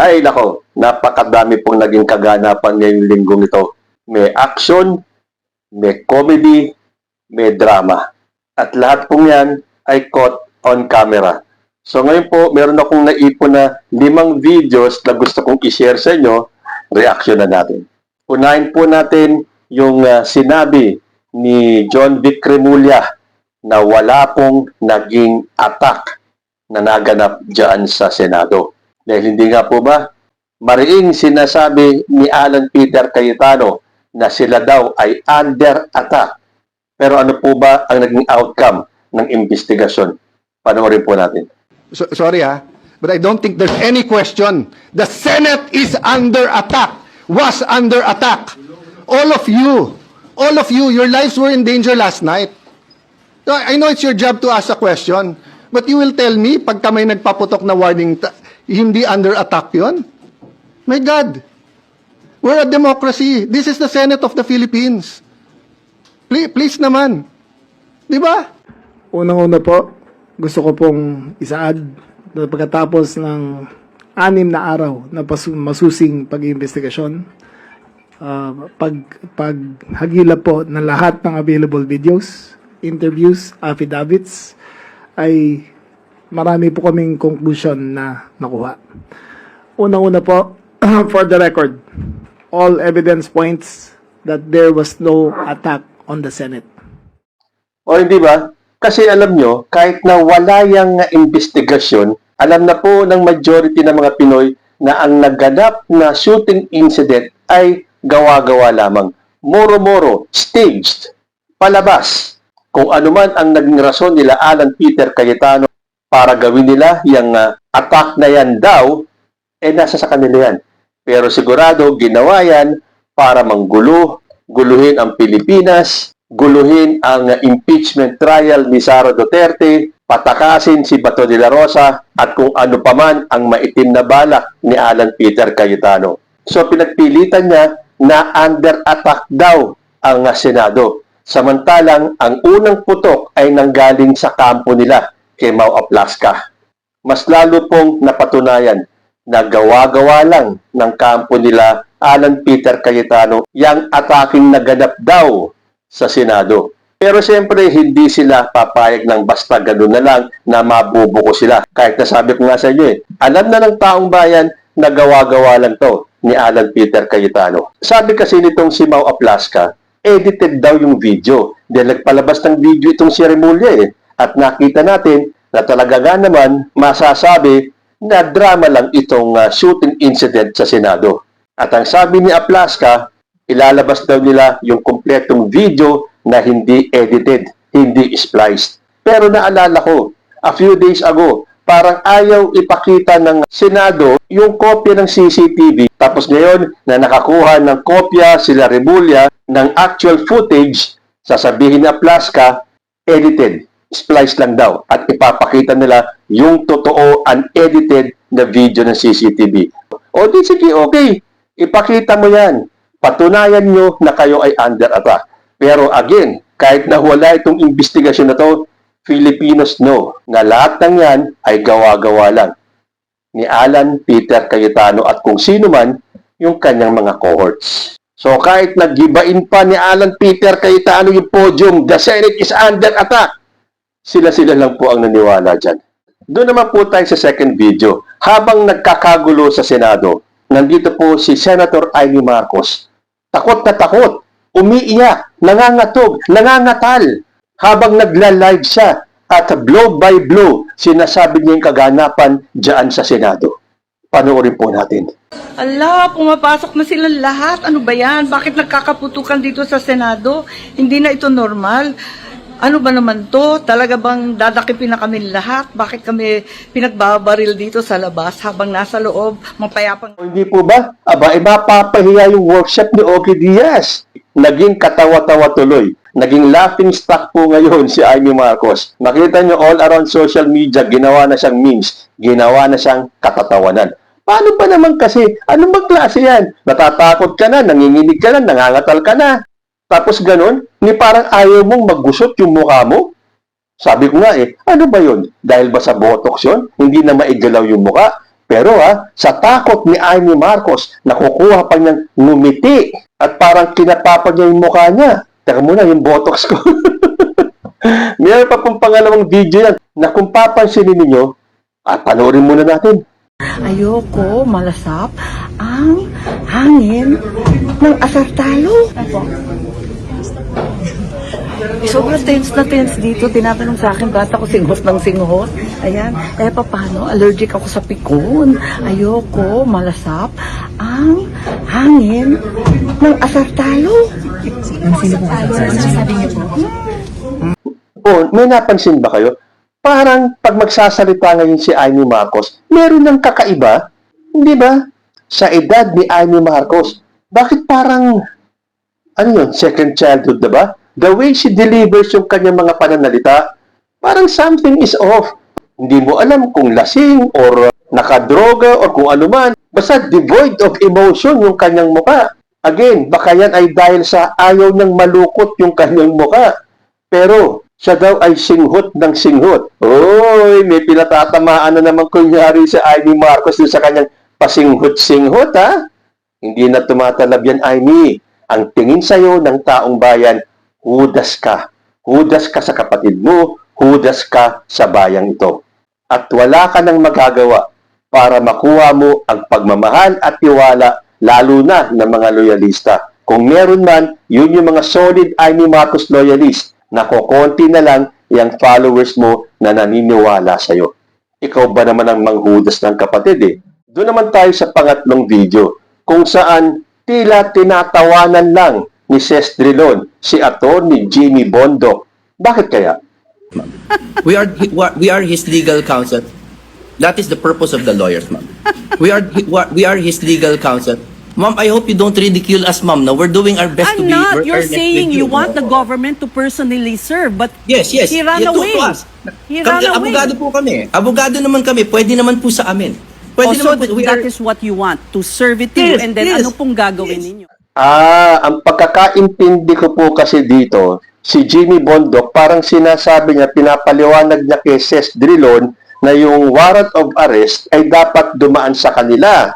Ay nako, napakadami pong naging kaganapan ngayong linggong ito. May action, may comedy, may drama. At lahat pong yan ay caught on camera. So ngayon po, meron akong naipon na 5 videos na gusto kong i-share sa inyo. Reaction na natin. Unahin po natin yung sinabi ni John Vic Remulla na wala pong naging attack na naganap dyan sa Senado. Dahil hindi nga po ba, mariing sinasabi ni Alan Peter Cayetano na sila daw ay under attack. Pero ano po ba ang naging outcome ng investigasyon? Panoorin po natin. Sorry but I don't think there's any question. The Senate is under attack, was under attack. All of you, your lives were in danger last night. I know it's your job to ask a question, but you will tell me, pagka may nagpaputok na warning, hindi under attack yun? My God, we're a democracy. This is the Senate of the Philippines. Please naman. Di ba? Unang-una po, gusto ko pong isaad na pagkatapos ng 6 na araw na masusing pag-iimbestigasyon, paghagila po ng lahat ng available videos, interviews, affidavits, ay marami po kaming conclusion na nakuha. Unang-una po, for the record, all evidence points that there was no attack on the Senate. O hindi ba? Kasi alam nyo, kahit na wala yung investigasyon, alam na po ng majority ng mga Pinoy na ang naganap na shooting incident ay gawa-gawa lamang. Moro-moro, staged, palabas. Kung ano man ang naging rason nila Alan Peter Cayetano para gawin nila yung attack na yan daw, nasa sa kanila yan. Pero sigurado, ginawa yan para guluhin ang Pilipinas, guluhin ang impeachment trial ni Sara Duterte, patakasin si Bato de la Rosa, at kung ano paman ang maitim na balak ni Alan Peter Cayetano. So pinagpilitan niya na under attack daw ang Senado. Samantalang ang unang putok ay nanggaling sa kampo nila kay Mau Aplaska. Mas lalo pong napatunayan na gawa-gawa lang ng kampo nila Alan Peter Cayetano yang ataking naganap daw sa Senado. Pero siyempre, hindi sila papayag ng basta gano'n na lang na mabubuko sila. Kahit nasabi ko nga sa inyo alam na ng taong bayan na gawa-gawa lang to ni Alan Peter Cayetano. Sabi kasi nitong si Mau Aplaska, edited daw yung video. Dahil nagpalabas ng video itong si Remulla At nakita natin na talaga nga naman masasabi na drama lang itong shooting incident sa Senado. At ang sabi ni Aplaska, ilalabas daw nila yung kumpletong video na hindi edited, hindi spliced. Pero naalala ko, a few days ago, parang ayaw ipakita ng Senado yung kopya ng CCTV. Tapos ngayon, na nakakuha ng kopya sila Remulla ng actual footage, sasabihin ni Aplaska, edited, spliced lang daw. At ipapakita nila yung totoo unedited na video ng CCTV. O di sige, okay. Ipakita mo yan. Patunayan nyo na kayo ay under attack. Pero again, kahit na wala itong investigasyon na to, Filipinos know na lahat ng yan ay gawa-gawa lang ni Alan Peter Cayetano at kung sino man yung kanyang mga cohorts. So kahit naggibain pa ni Alan Peter Cayetano yung podium, the Senate is under attack, sila-sila lang po ang naniwala dyan. Doon naman po tayo sa second video. Habang nagkakagulo sa Senado, nandito po si Senator Amy Marcos. Takot na takot, umiiyak, nangangatog, nangangatal. Habang nagla-live siya at blow by blow, sinasabi niya yung kaganapan dyan sa Senado. Panoorin po natin. Ala, pumapasok na silang lahat. Ano ba yan? Bakit nagkakaputukan dito sa Senado? Hindi na ito normal. Ano ba naman to? Talaga bang dadakipin na kami lahat? Bakit kami pinagbabaril dito sa labas habang nasa loob, mapayapang... Hindi po ba? Aba, mapapahiya yung workshop ni Ogie Diaz. Naging katawa-tawa tuloy. Naging laughing stock po ngayon si Amy Marcos. Makita nyo all around social media, ginawa na siyang memes, ginawa na siyang katatawanan. Paano pa naman kasi? Anong bang klase yan? Natatakot ka na, nanginginig ka na, nangangatal ka na. Tapos ganun, ni parang ayaw mong maggusot yung mukha mo. Sabi ko nga ano ba yun? Dahil ba sa botox yun? Hindi na maigalaw yung mukha? Pero sa takot ni Amy Marcos, nakukuha pa niyang ngumiti at parang kinapapa niya yung mukha niya. Teka muna, yung botox ko. Meron pa pong pangalawang video yan na kung papansinin ninyo, panoorin muna natin. Ayoko malasap ang hangin ng asartalo. Sobrang tense na tense dito. Tinatanong sa akin, ba't ako singhot ng singhot? Ayan. Paano? Allergic ako sa pikon. Ayoko malasap ang hangin ng asartalo. May napansin ba kayo? Parang pag magsasalita ngayon si Amy Marcos, meron ng kakaiba. Hindi ba? Sa edad ni Amy Marcos, bakit parang, second childhood na ba? The way she delivers yung kanyang mga pananalita, parang something is off. Hindi mo alam kung lasing or nakadroga or kung ano man. Basta devoid of emotion yung kanyang muka. Again, baka yan ay dahil sa ayaw niyang malukot yung kanyang muka. Pero siya daw ay singhot ng singhot. Oy, may pinatatamaan na naman kunyari sa Amy Marcos sa kanyang pasinghot-singhot, Hindi na tumatalab yan, Amy. Ang tingin sa'yo ng taong bayan, hudas ka. Hudas ka sa kapatid mo, hudas ka sa bayang ito. At wala ka nang magagawa para makuha mo ang pagmamahal at tiwala, lalo na ng mga loyalista. Kung meron man, yun yung mga solid Amy Marcos loyalist na kukonti na lang yung followers mo na naniniwala sa'yo. Ikaw ba naman ang manghudas ng kapatid Doon naman tayo sa pangatlong video kung saan tila tinatawanan lang ni Ses Drilon si Attorney Jimmy Bondoc. Bakit kaya? We are his legal counsel. That is the purpose of the lawyers, ma'am. We are his legal counsel. Ma'am, I hope you don't ridicule us, ma'am. Now, we're doing our best to I'm be not. work You're earnest saying with you want the government to personally serve, but Yes. he ran You talk away. to us. He ran away. Abogado po kami. Abogado naman kami. Pwede naman po sa amin. Pwede Also, naman po. that is what you want, to serve it to you, and then ano pong gagawin ninyo? Ang pagkakaintindi ko po kasi dito, si Jimmy Bondoc, parang sinasabi niya, pinapaliwanag niya kay Ses Drilon na yung warrant of arrest ay dapat dumaan sa kanila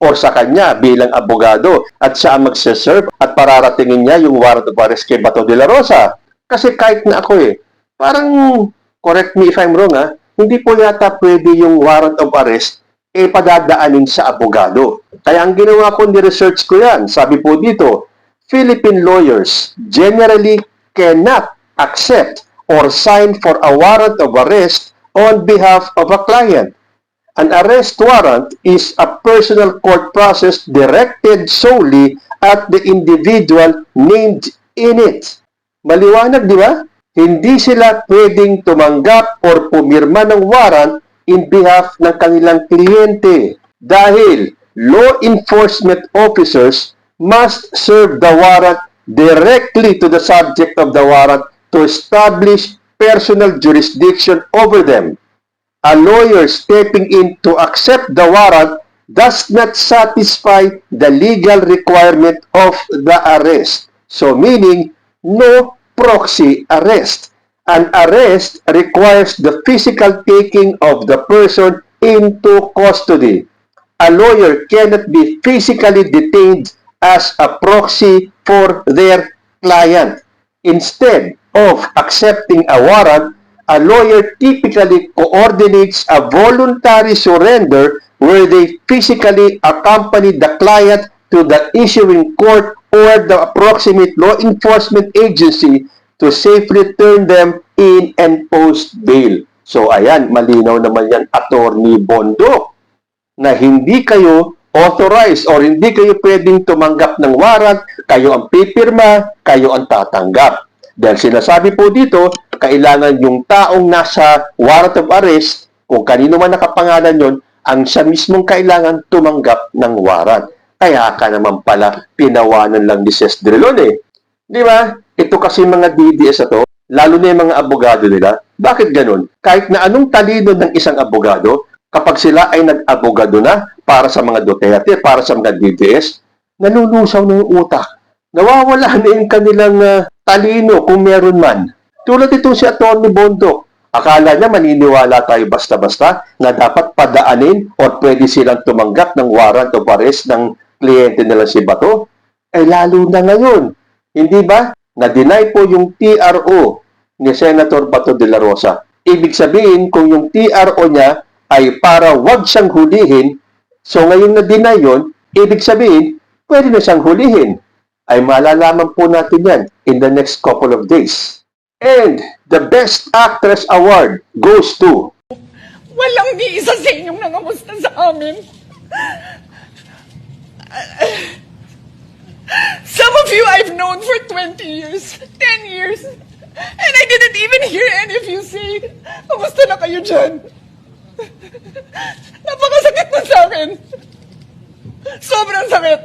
o sa kanya bilang abogado at siya ang magse-serve at pararatingin niya yung warrant of arrest kay Bato de la Rosa. Kasi kahit na ako parang, correct me if I'm wrong hindi po yata pwede yung warrant of arrest padadaanin sa abogado. Kaya ang ginawa ko, ni-research ko yan. Sabi po dito, Philippine lawyers generally cannot accept or sign for a warrant of arrest on behalf of a client. An arrest warrant is a personal court process directed solely at the individual named in it. Maliwanag, di ba? Hindi sila pwedeng tumanggap or pumirma ng warrant in behalf ng kanilang kliyente dahil law enforcement officers must serve the warrant directly to the subject of the warrant to establish personal jurisdiction over them. A lawyer stepping in to accept the warrant does not satisfy the legal requirement of the arrest. So meaning, no proxy arrest. An arrest requires the physical taking of the person into custody. A lawyer cannot be physically detained as a proxy for their client. Instead of accepting a warrant, a lawyer typically coordinates a voluntary surrender where they physically accompany the client to the issuing court or the approximate law enforcement agency to safely turn them in and post bail. So ayan, malinaw naman yan, Attorney Bondoc, na hindi kayo authorized or hindi kayo pwedeng tumanggap ng warrant, kayo ang pipirma, kayo ang tatanggap. Dahil sinasabi po dito, kailangan yung taong nasa warrant of arrest, kung kanino man nakapangalan yon, ang siya mismong kailangan tumanggap ng warrant. Kaya ka naman pala pinawanan lang ni Ses Drilon Di ba? Ito kasi mga DDS lalo na yung mga abogado nila. Bakit ganun? Kahit na anong talino ng isang abogado, kapag sila ay nag-abogado na para sa mga Duterte, para sa mga DDS, nalulusaw na yung utak. Nawawala na yung kanilang talino kung meron man. Tulad itong si Atty. Bondoc. Akala niya maniniwala tayo basta-basta na dapat padaanin o pwede silang tumanggap ng warrant of arrest ng kliyente nila si Bato. Eh lalo na ngayon, hindi ba? Na-deny po yung TRO ni Senator Bato de la Rosa. Ibig sabihin, kung yung TRO niya ay para wag siyang hulihin, so ngayon na-deny yun, ibig sabihin, pwede na siyang hulihin. Ay malalaman po natin yan in the next couple of days. And the Best Actress Award goes to... Walang ni isa sa inyong nangamusta sa amin. Some of you I've known for 20 years, 10 years, and I didn't even hear any of you say, kamusta na kayo dyan? Napakasakit na sa akin. Sobrang sakit.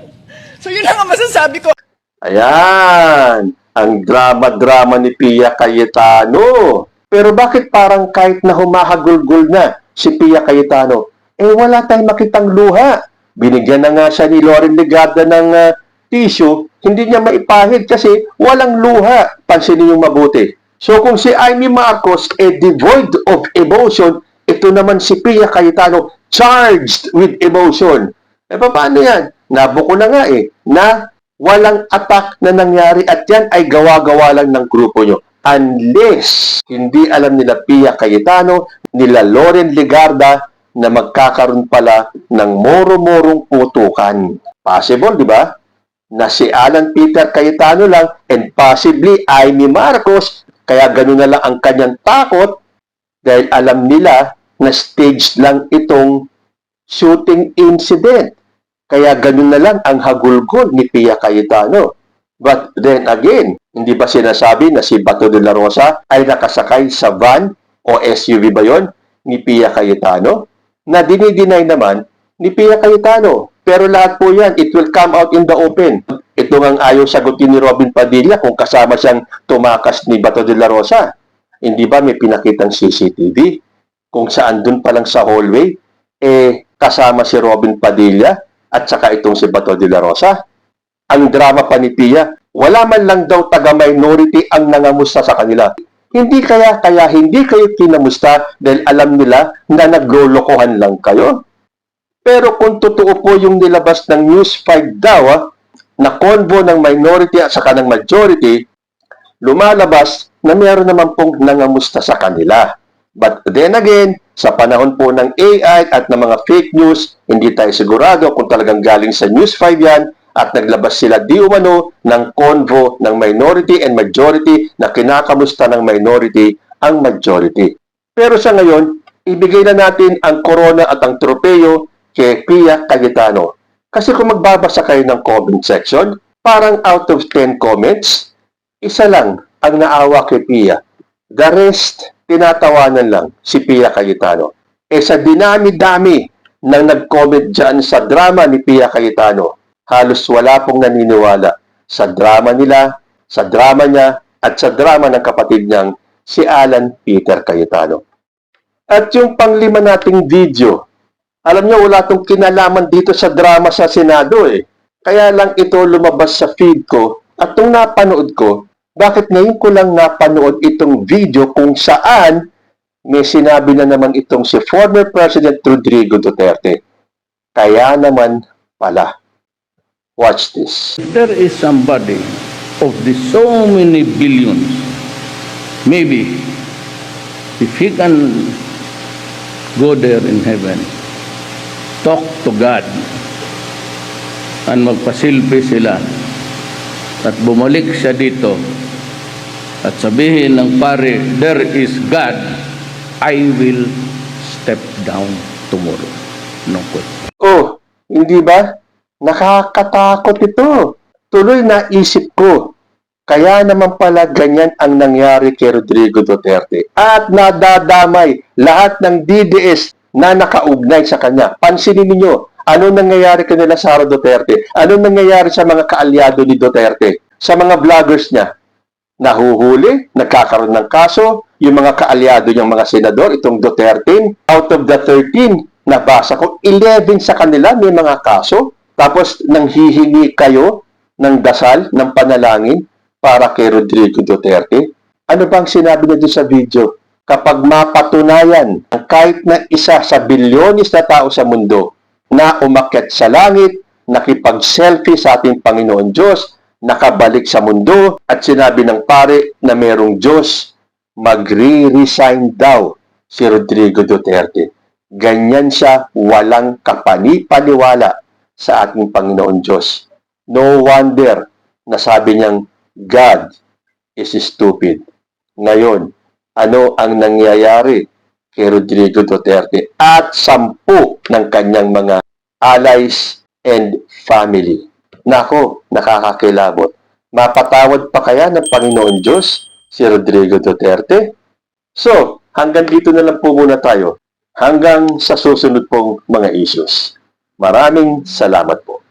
So yun lang ang masasabi ko. Ayan, ang drama-drama ni Pia Cayetano. Pero bakit parang kahit na humahagulgol na si Pia Cayetano, eh wala tayong makitang luha. Binigyan na nga siya ni Loren Legarda ng tissue, hindi niya maipahid kasi walang luha. Pansinin yung mabuti. So kung si Amy Marcos devoid of emotion, ito naman si Pia Cayetano charged with emotion. Eh paano yan? Nabuko na nga na walang attack na nangyari at yan ay gawa-gawa lang ng grupo nyo. Unless hindi alam nila Pia Cayetano, nila Loren Legarda na magkakaroon pala ng moro-morong putukan. Possible, di ba? Na si Alan Peter Cayetano lang and possibly Amy Marcos, kaya gano'n na lang ang kanyang takot dahil alam nila na staged lang itong shooting incident. Kaya gano'n na lang ang hagulgol ni Pia Cayetano. But then again, hindi ba sinasabi na si Bato de la Rosa ay nakasakay sa van o SUV ba yon ni Pia Cayetano? Na dinideny naman ni Pia Cayetano. Pero lahat po yan, it will come out in the open. Ito ang ayaw sagutin ni Robin Padilla kung kasama siyang tumakas ni Bato de la Rosa. Hindi ba may pinakitang CCTV? Kung saan dun pa lang sa hallway, kasama si Robin Padilla at saka itong si Bato de la Rosa. Ang drama pa ni Pia, wala man lang daw taga-minority ang nangamusta sa kanila. Hindi kaya hindi kayo kinamusta dahil alam nila na naglolokohan lang kayo? Pero kung totoo po yung nilabas ng News 5 daw, na convo ng minority at saka ng majority, lumalabas na meron naman pong nangamusta sa kanila. But then again, sa panahon po ng AI at ng mga fake news, hindi tayo sigurado kung talagang galing sa News 5 yan at naglabas sila di umano ng convo ng minority and majority na kinakamusta ng minority ang majority. Pero sa ngayon, ibigay na natin ang corona at ang tropeyo kay Pia Cayetano. Kasi kung magbabasa kayo ng comment section, parang out of 10 comments, isa lang ang naawa kay Pia. The rest, tinatawanan lang si Pia Cayetano. Sa dinami-dami ng nag-comment dyan sa drama ni Pia Cayetano, halos wala pong naniniwala sa drama nila, sa drama niya, at sa drama ng kapatid niyang si Alan Peter Cayetano. At yung panglima nating video, alam niyo, wala tong kinalaman dito sa drama sa Senado Kaya lang ito lumabas sa feed ko at nung napanood ko, bakit ngayon ko lang napanood itong video kung saan may sinabi na naman itong si former President Rodrigo Duterte. Kaya naman pala. Watch this. There is somebody of the so many billions, maybe, if he can go there in heaven, talk to God, and magpasilbi sila, at bumalik siya dito, at sabihin ng pare, there is God, I will step down tomorrow. No good. Oh, hindi ba? Nakakatakot ito. Tuloy naisip ko. Kaya naman pala ganyan ang nangyari kay Rodrigo Duterte. At nadadamay lahat ng DDS na nakaugnay sa kanya. Pansinin niyo, ano nangyayari kanila sa Sara Duterte? Ano nangyayari sa mga kaalyado ni Duterte? Sa mga vloggers niya? Nahuhuli, nagkakaroon ng kaso, yung mga kaalyado niyang mga senador, itong Duterte, out of the 13, nabasa ko, 11 sa kanila may mga kaso. Tapos nanghihingi kayo ng dasal, ng panalangin para kay Rodrigo Duterte. Ano bang sinabi niya doon sa video? kapag mapatunayan ang kahit na isa sa bilyonis na tao sa mundo na umakyat sa langit, nakipag-selfie sa ating Panginoon Diyos, nakabalik sa mundo at sinabi ng pare na merong Diyos, magre-resign daw si Rodrigo Duterte. Ganyan siya, walang kapanipaniwala sa ating Panginoon Diyos. No wonder na sabi niyang, God is stupid. Ngayon, ano ang nangyayari kay Rodrigo Duterte at 10 ng kanyang mga allies and family? Nako, nakakakilabot. Mapatawad pa kaya ng Panginoon Diyos si Rodrigo Duterte? So, hanggang dito na lang po muna tayo. Hanggang sa susunod pong mga issues. Maraming salamat po.